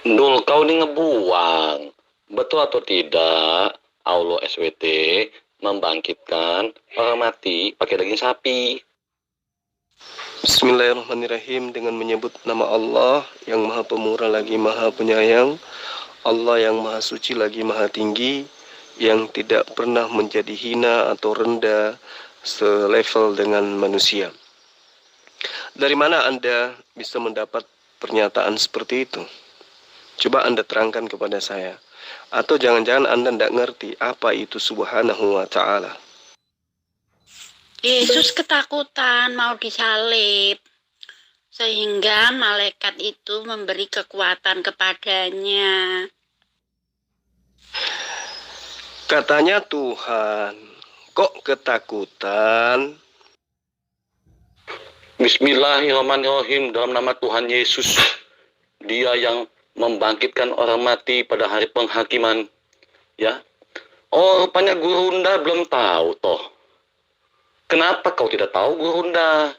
Dul, kau ini ngebuang. Betul atau tidak, Allah SWT membangkitkan orang mati pakai daging sapi. Bismillahirrahmanirrahim, dengan menyebut nama Allah yang maha pemurah lagi maha penyayang, Allah yang maha suci lagi maha tinggi, yang tidak pernah menjadi hina atau rendah selevel dengan manusia. Dari mana Anda bisa mendapat pernyataan seperti itu? Coba Anda terangkan kepada saya. Atau jangan-jangan Anda tidak ngerti apa itu subhanahu wa ta'ala. Yesus ketakutan mau disalib, sehingga malaikat itu memberi kekuatan kepadanya. Katanya Tuhan, kok ketakutan? Bismillahirrahmanirrahim, dalam nama Tuhan Yesus. Dia yang membangkitkan orang mati pada hari penghakiman. Ya. Oh, rupanya Guru Hunda belum tahu toh. Kenapa kau tidak tahu, Guru Hunda?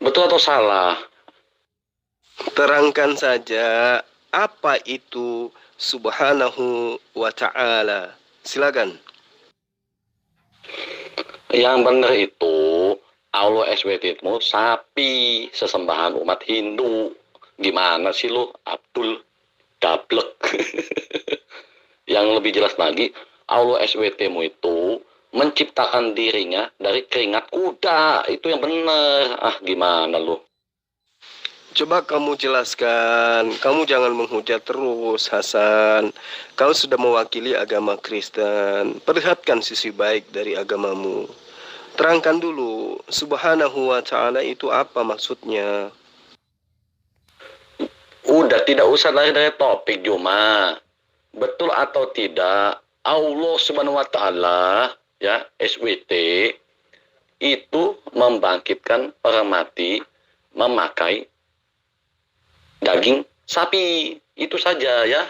Betul atau salah? Terangkan saja apa itu subhanahu wa ta'ala. Silakan. Yang benar itu Allah SWT itu sapi, sesembahan umat Hindu. Gimana sih lu, Abdul? Dablek. Yang lebih jelas lagi, Allah SWT-mu itu menciptakan dirinya dari keringat kuda. Itu yang benar. Ah, gimana lu? Coba kamu jelaskan. Kamu jangan menghujat terus, Hasan. Kau sudah mewakili agama Kristen. Perlihatkan sisi baik dari agamamu. Terangkan dulu, subhanahu wa ta'ala itu apa maksudnya? Udah, tidak usah lari dari topik, Juma. Betul atau tidak, Allah Subhanahu wa Ta'ala, ya, SWT, itu membangkitkan orang mati memakai daging sapi. Itu saja, ya.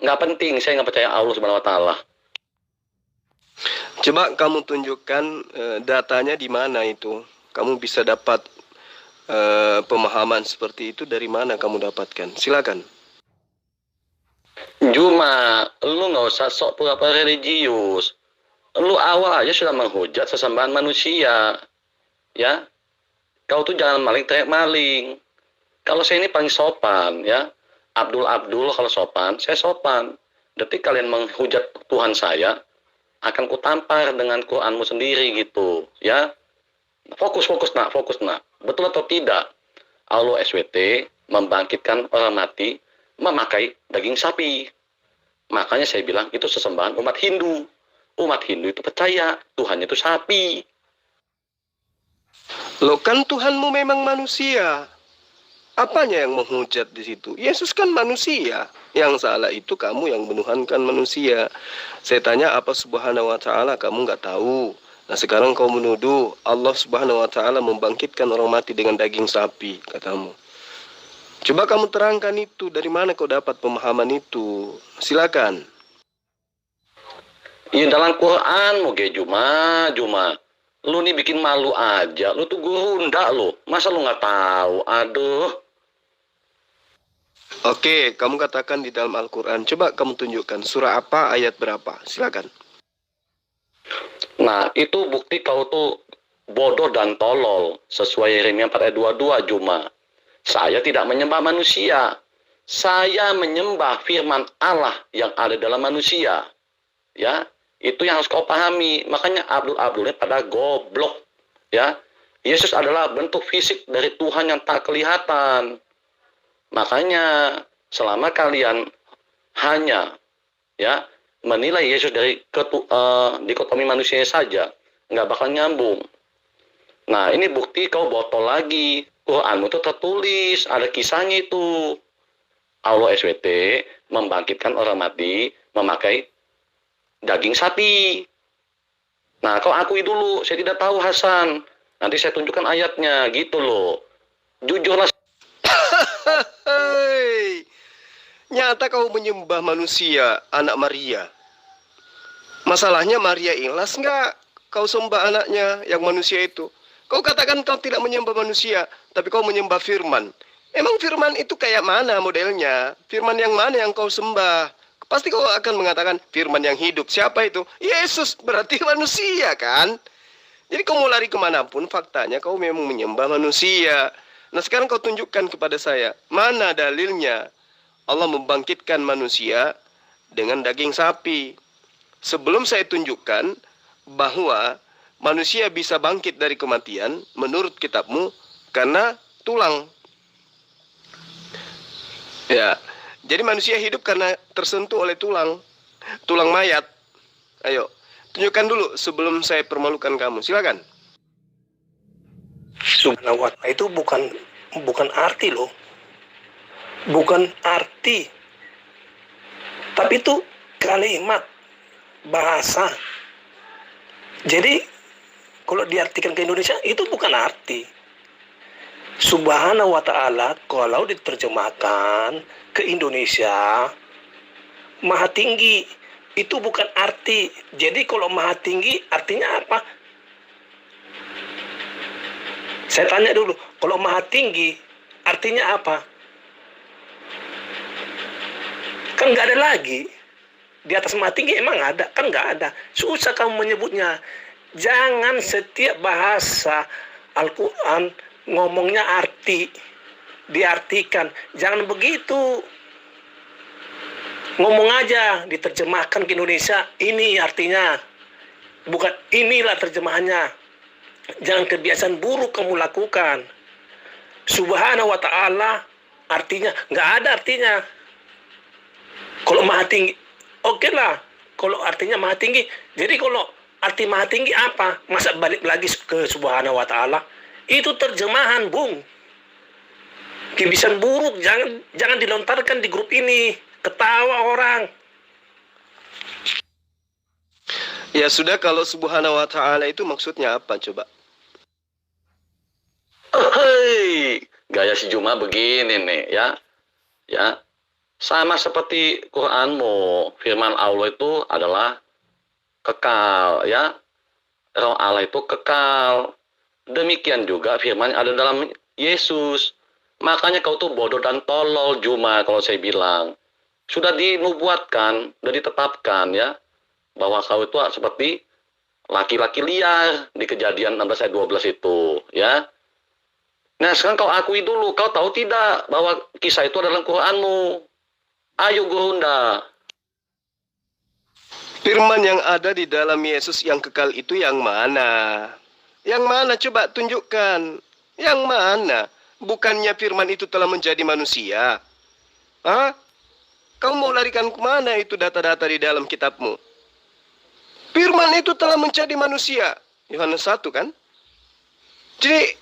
Nggak penting, saya nggak percaya Allah Subhanahu wa Ta'ala. Coba kamu tunjukkan datanya di mana itu. Kamu bisa dapat pemahaman seperti itu dari mana kamu dapatkan? Silakan. Juma, lu nggak usah sok pura-pura religius. Lu awal aja sudah menghujat sesembahan manusia. Ya, kau tuh jangan maling teriak maling. Kalau saya ini paling sopan, ya. Abdul kalau sopan, saya sopan. Detik kalian menghujat Tuhan saya, akan kutampar dengan Quranmu sendiri gitu, ya. Fokus nak. Betul atau tidak? Allah SWT membangkitkan orang mati memakai daging sapi. Makanya saya bilang itu sesembahan umat Hindu. Umat Hindu itu percaya Tuhannya itu sapi. Loh, kan Tuhanmu memang manusia. Apanya yang menghujat di situ? Yesus kan manusia. Yang salah itu kamu yang menuhankan manusia. Saya tanya apa subhanahu wa ta'ala, kamu nggak tahu. Nah sekarang kau menuduh Allah subhanahu wa ta'ala membangkitkan orang mati dengan daging sapi, katamu. Coba kamu terangkan itu, dari mana kau dapat pemahaman itu? Silakan. Ya dalam Quran moge Juma. Lu nih bikin malu aja. Lu tuh Guru Hunda lu. Masa lu nggak tahu? Aduh. Oke, kamu katakan di dalam Al-Quran. Coba kamu tunjukkan surah apa, ayat berapa. Silakan. Nah, itu bukti kau tuh bodoh dan tolol. Sesuai Yeremia 4 ayat 22, Juma. Saya tidak menyembah manusia. Saya menyembah firman Allah yang ada dalam manusia. Ya, itu yang harus kau pahami. Makanya Abdul-Abdulnya pada goblok. Ya, Yesus adalah bentuk fisik dari Tuhan yang tak kelihatan. Makanya selama kalian hanya ya menilai Yesus dari dikotomi manusia saja, nggak bakal nyambung. Nah, ini bukti kau botol lagi. Quranmu itu tertulis, ada kisahnya itu. Allah SWT membangkitkan orang mati memakai daging sapi. Nah, kau akui dulu, saya tidak tahu Hasan. Nanti saya tunjukkan ayatnya, gitu loh. Jujurlah. Nyata kau menyembah manusia, anak Maria. Masalahnya Maria ikhlas nggak kau sembah anaknya yang manusia itu? Kau katakan kau tidak menyembah manusia, tapi kau menyembah firman. Emang firman itu kayak mana modelnya? Firman yang mana yang kau sembah? Pasti kau akan mengatakan firman yang hidup. Siapa itu? Yesus, berarti manusia kan? Jadi kau mau lari kemanapun, faktanya kau memang menyembah manusia. Nah sekarang kau tunjukkan kepada saya, mana dalilnya Allah membangkitkan manusia dengan daging sapi? Sebelum saya tunjukkan bahwa manusia bisa bangkit dari kematian menurut kitabmu karena tulang. Ya, jadi manusia hidup karena tersentuh oleh tulang mayat. Ayo, tunjukkan dulu sebelum saya permalukan kamu. Silakan. Subhanahu wa ta'ala itu bukan arti loh. Bukan arti. Tapi itu kalimat, bahasa. Jadi kalau diartikan ke Indonesia itu bukan arti. Subhanahu wa ta'ala kalau diterjemahkan ke Indonesia maha tinggi, itu bukan arti. Jadi kalau maha tinggi artinya apa? Saya tanya dulu, kalau maha tinggi artinya apa? Kan nggak ada lagi. Di atas maha tinggi emang ada? Kan nggak ada. Susah kamu menyebutnya. Jangan setiap bahasa Al-Quran ngomongnya arti, diartikan. Jangan begitu. Ngomong aja, diterjemahkan ke Indonesia, ini artinya. Bukan inilah terjemahannya. Jangan kebiasaan buruk kamu lakukan. Subhanahu wa ta'ala artinya, nggak ada artinya. Kalau maha tinggi, oke lah. Kalau artinya maha tinggi, jadi kalau arti maha tinggi apa? Masa balik lagi ke subhanahu wa ta'ala? Itu terjemahan, Bung. Kebiasaan buruk jangan dilontarkan di grup ini. Ketawa orang. Ya sudah, kalau subhanahu wa ta'ala itu maksudnya apa coba? Hei, gaya si Juma begini nih ya. Ya. Sama seperti Quranmu, firman Allah itu adalah kekal ya. Roh Allah itu kekal. Demikian juga firman ada dalam Yesus. Makanya kau tuh bodoh dan tolol, Juma, kalau saya bilang. Sudah dinubuatkan, sudah ditetapkan ya, bahwa kau itu seperti laki-laki liar di Kejadian 16 ayat 12 itu ya. Nah sekarang kau akui dulu, kau tahu tidak bahwa kisah itu adalah Quranmu? Ayo Gurunda. Firman yang ada di dalam Yesus yang kekal itu yang mana? Yang mana? Coba tunjukkan. Yang mana? Bukannya firman itu telah menjadi manusia? Hah? Kau mau larikan kemana itu data-data di dalam kitabmu? Firman itu telah menjadi manusia. Yohanes 1 kan? Jadi,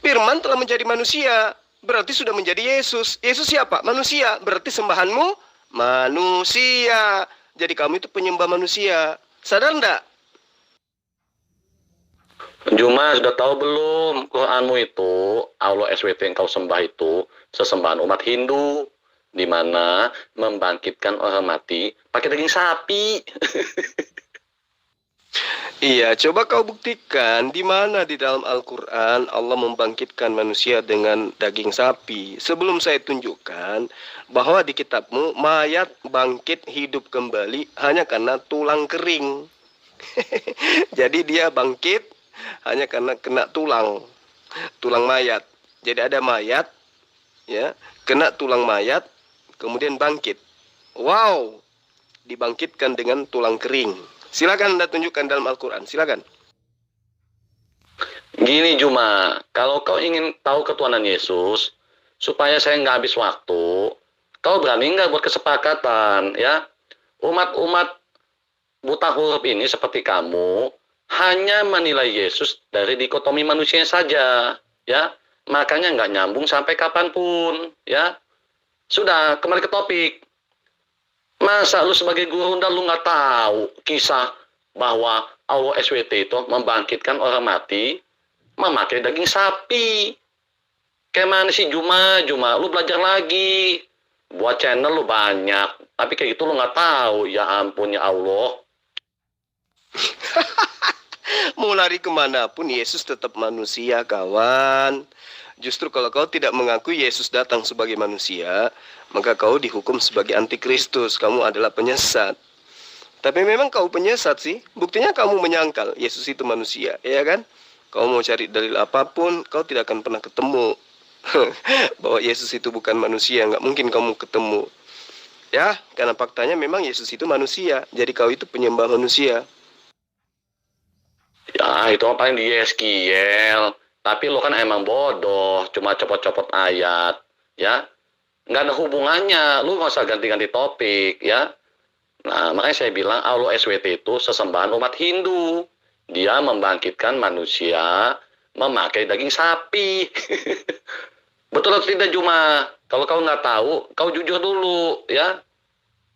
firman telah menjadi manusia. Berarti sudah menjadi Yesus. Yesus siapa? Manusia. Berarti sembahanmu manusia. Jadi kamu itu penyembah manusia. Sadar enggak? Juma, sudah tahu belum Quranmu itu Allah SWT yang kau sembah itu sesembahan umat Hindu, di mana membangkitkan orang mati pakai daging sapi. Iya, coba kau buktikan di mana di dalam Al-Quran Allah membangkitkan manusia dengan daging sapi. Sebelum saya tunjukkan bahwa di kitabmu mayat bangkit hidup kembali hanya karena tulang kering. Jadi dia bangkit hanya karena kena tulang mayat. Jadi ada mayat, ya, kena tulang mayat, kemudian bangkit. Wow, dibangkitkan dengan tulang kering. Silakan Anda tunjukkan dalam Al-Quran, silakan. Gini Juma, kalau kau ingin tahu ketuhanan Yesus, supaya saya nggak habis waktu, kau berani nggak buat kesepakatan, ya? Umat-umat buta huruf ini seperti kamu, hanya menilai Yesus dari dikotomi manusia saja, ya. Makanya nggak nyambung sampai kapanpun, ya. Sudah, kembali ke topik. Masa lu sebagai guru lu nggak tahu kisah bahwa Allah SWT itu membangkitkan orang mati memakai daging sapi? Kayak mana sih Juma, lu belajar lagi. Buat channel lu banyak, tapi kayak gitu lu nggak tahu. Ya ampun ya Allah. Mau lari kemanapun, Yesus tetap manusia, kawan. Justru kalau kau tidak mengakui Yesus datang sebagai manusia, maka kau dihukum sebagai antikristus. Kamu adalah penyesat. Tapi memang kau penyesat sih. Buktinya kamu menyangkal Yesus itu manusia, ya kan? Kau mau cari dalil apapun, kau tidak akan pernah ketemu bahwa Yesus itu bukan manusia. Nggak mungkin kamu ketemu. Ya, karena faktanya memang Yesus itu manusia. Jadi kau itu penyembah manusia. Ya, itu apa yang di Yeskiel. Tapi lo kan emang bodoh, cuma copot-copot ayat, ya. Nggak ada hubungannya, lo nggak usah ganti-ganti topik, ya. Nah, makanya saya bilang Allah SWT itu sesembahan umat Hindu. Dia membangkitkan manusia memakai daging sapi. Betul atau tidak, Juma? Kalau kau nggak tahu, kau jujur dulu, ya.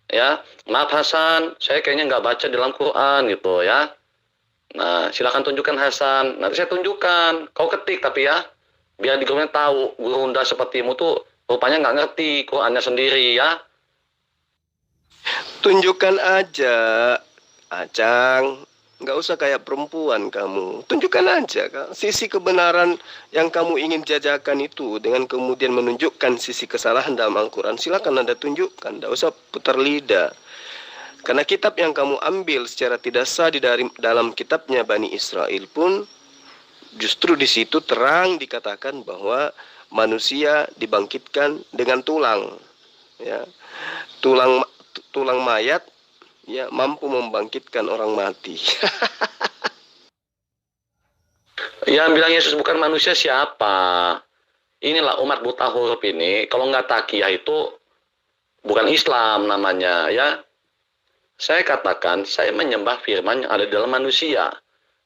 Ya, maaf Hasan, saya kayaknya nggak baca dalam Quran gitu, ya. Nah, silakan tunjukkan Hasan. Nanti saya tunjukkan. Kau ketik tapi ya, biar di Quran tahu guru Honda sepertimu tuh rupanya nggak ngerti Qurannya sendiri, ya. Tunjukkan aja, Acang. Nggak usah kayak perempuan kamu. Tunjukkan aja sisi kebenaran yang kamu ingin jajakan itu, dengan kemudian menunjukkan sisi kesalahan dalam Al-Quran. Silakan Anda tunjukkan. Nggak usah putar lidah. Karena kitab yang kamu ambil secara tidak sah dalam kitabnya Bani Israel pun, justru di situ terang dikatakan bahwa manusia dibangkitkan dengan tulang, ya. Tulang mayat, ya, mampu membangkitkan orang mati. Yang bilang Yesus bukan manusia siapa? Inilah umat buta huruf ini. Kalau nggak takiyah itu bukan Islam namanya, ya. Saya katakan, saya menyembah firman yang ada di dalam manusia.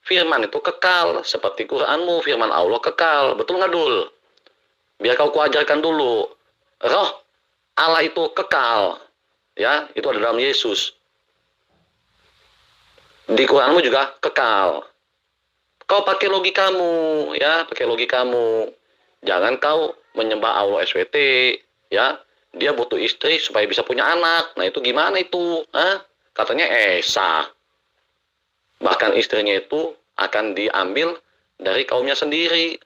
Firman itu kekal, seperti Quranmu, firman Allah kekal. Betul nggak, Dul? Biar kau kuajarkan dulu. Roh Allah itu kekal. Ya, itu ada dalam Yesus. Di Quranmu juga kekal. Kau pakai logikamu, ya, pakai logikamu. Jangan kau menyembah Allah SWT, ya. Dia butuh istri supaya bisa punya anak. Nah, itu gimana itu? Hah? Katanya Esa. Bahkan istrinya itu akan diambil dari kaumnya sendiri.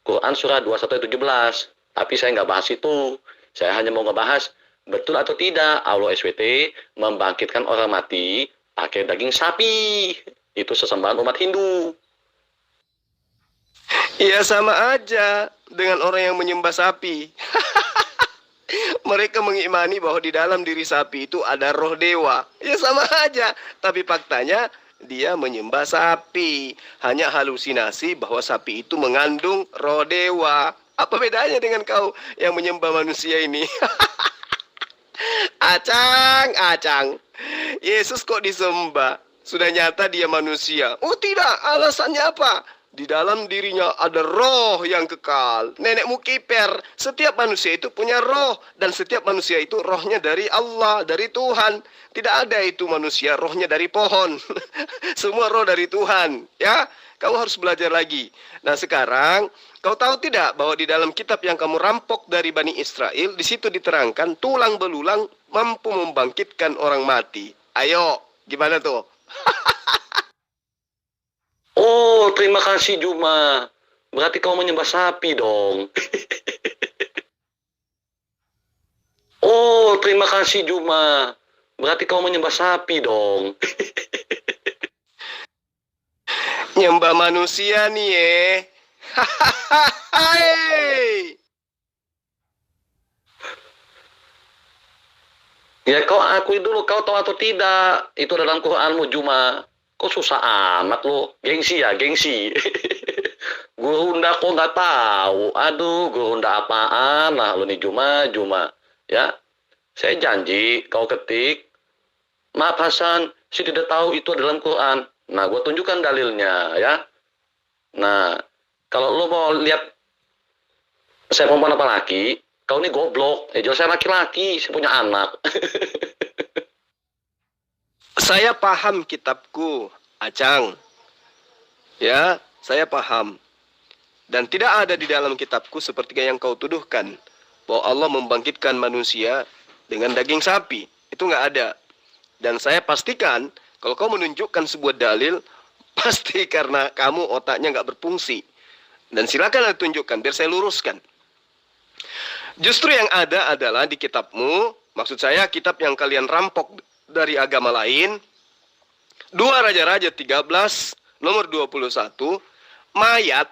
Quran surah 21 ayat 17. Tapi saya nggak bahas itu. Saya hanya mau ngebahas betul atau tidak Allah SWT membangkitkan orang mati pakai daging sapi. Itu sesembahan umat Hindu. Iya, sama aja dengan orang yang menyembah sapi. Mereka mengimani bahwa di dalam diri sapi itu ada roh dewa. Ya sama aja. Tapi faktanya dia menyembah sapi. Hanya halusinasi bahwa sapi itu mengandung roh dewa. Apa bedanya dengan kau yang menyembah manusia ini? Acang. Yesus kok disembah? Sudah nyata dia manusia. Oh tidak, alasannya apa? Di dalam dirinya ada roh yang kekal. Nenekmu kiper. Setiap manusia itu punya roh. Dan setiap manusia itu rohnya dari Allah, dari Tuhan. Tidak ada itu manusia rohnya dari pohon. Semua roh dari Tuhan. Ya, kamu harus belajar lagi. Nah sekarang, kau tahu tidak bahwa di dalam kitab yang kamu rampok dari Bani Israel, di situ diterangkan tulang belulang mampu membangkitkan orang mati. Ayo, gimana tuh? Oh, terima kasih Juma. Berarti kau menyembah sapi dong. Oh, terima kasih Juma. Berarti kau menyembah sapi dong. Nyembah manusia nih Ya kau akui dulu, kau tahu atau tidak. Itu dalam Quranmu Juma. Kok susah amat lo. Gengsi ya, gengsi. Guru Honda kok nggak tahu. Aduh, guru Honda apaan lah lo nih Juma. Ya, saya janji kau ketik. Maaf Hasan, saya tidak tahu itu dalam Quran. Nah, gue tunjukkan dalilnya ya. Nah, kalau lo mau lihat saya perempuan apa laki, kau ini goblok. Jelas saya laki-laki, saya punya anak. Saya paham kitabku, Acang. Ya, saya paham. Dan tidak ada di dalam kitabku seperti yang kau tuduhkan, bahwa Allah membangkitkan manusia dengan daging sapi. Itu nggak ada. Dan saya pastikan, kalau kau menunjukkan sebuah dalil, Pasti karena kamu otaknya nggak berfungsi. Dan silakan tunjukkan biar saya luruskan. Justru yang ada adalah di kitabmu, maksud saya kitab yang kalian rampok dari agama lain, 2 Raja-Raja 13 nomor 21, mayat,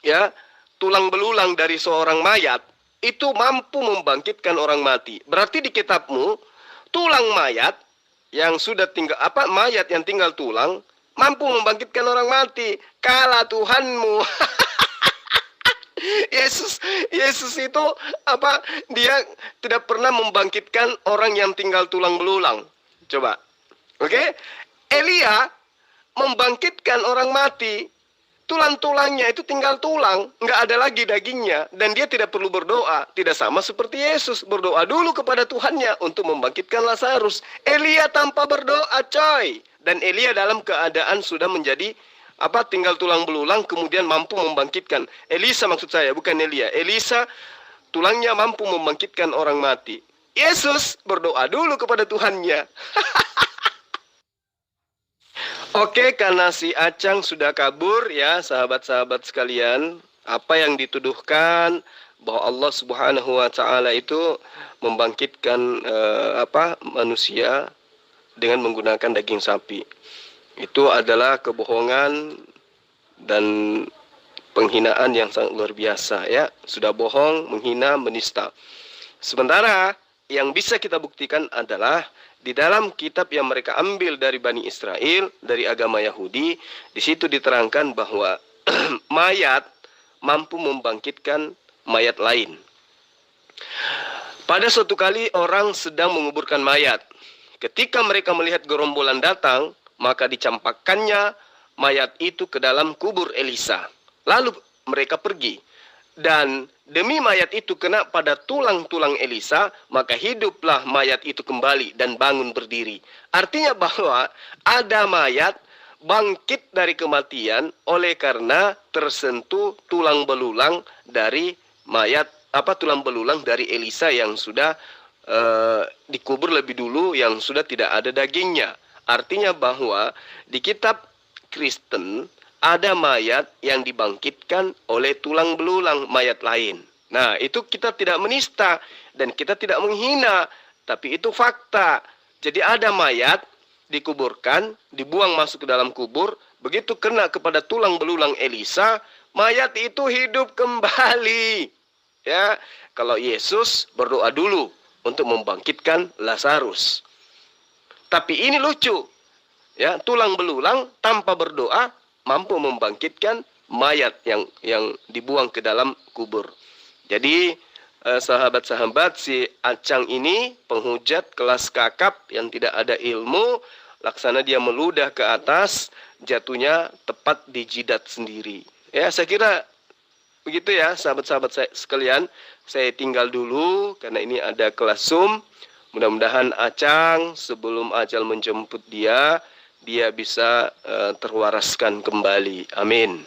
ya, tulang belulang dari seorang mayat itu mampu membangkitkan orang mati. Berarti di kitabmu tulang mayat yang sudah tinggal mayat yang tinggal tulang mampu membangkitkan orang mati. Kalah Tuhanmu. Yesus itu dia tidak pernah membangkitkan orang yang tinggal tulang belulang. Coba. Oke? Elia membangkitkan orang mati. Tulang-tulangnya itu tinggal tulang, nggak ada lagi dagingnya, dan dia tidak perlu berdoa. Tidak sama seperti Yesus, berdoa dulu kepada Tuhannya untuk membangkitkan Lazarus. Elia tanpa berdoa, coy. Dan Elia dalam keadaan sudah menjadi tinggal tulang belulang, kemudian mampu membangkitkan. Elisa maksud saya, bukan Elia. Elisa tulangnya mampu membangkitkan orang mati. Yesus berdoa dulu kepada Tuhannya. Oke, karena si Acang sudah kabur ya, sahabat-sahabat sekalian, apa yang dituduhkan bahwa Allah Subhanahu wa taala itu membangkitkan manusia dengan menggunakan daging sapi. Itu adalah kebohongan dan penghinaan yang sangat luar biasa ya. Sudah bohong, menghina, menista. Sementara yang bisa kita buktikan adalah di dalam kitab yang mereka ambil dari Bani Israel, dari agama Yahudi, di situ diterangkan bahwa mayat mampu membangkitkan mayat lain. Pada suatu kali orang sedang menguburkan mayat. Ketika mereka melihat gerombolan datang, maka dicampakkannya mayat itu ke dalam kubur Elisa. Lalu mereka pergi. Dan demi mayat itu kena pada tulang-tulang Elisa, maka hiduplah mayat itu kembali dan bangun berdiri. Artinya bahwa ada mayat bangkit dari kematian oleh karena tersentuh tulang belulang dari mayat, tulang belulang dari Elisa yang sudah dikubur lebih dulu, yang sudah tidak ada dagingnya. Artinya bahwa di kitab Kristen ada mayat yang dibangkitkan oleh tulang belulang mayat lain. Nah, itu kita tidak menista dan kita tidak menghina, tapi itu fakta. Jadi ada mayat dikuburkan, dibuang masuk ke dalam kubur, begitu kena kepada tulang belulang Elisa, mayat itu hidup kembali. Ya, kalau Yesus berdoa dulu untuk membangkitkan Lazarus. Tapi ini lucu. Ya, tulang belulang tanpa berdoa mampu membangkitkan mayat yang dibuang ke dalam kubur. Jadi sahabat-sahabat, si Acang ini penghujat kelas kakap yang tidak ada ilmu, laksana dia meludah ke atas, jatuhnya tepat di jidat sendiri. Ya, saya kira begitu ya sahabat-sahabat saya sekalian. Saya tinggal dulu karena ini ada kelas Zoom. Mudah-mudahan Acang sebelum ajal menjemput dia bisa terwaraskan kembali. Amin.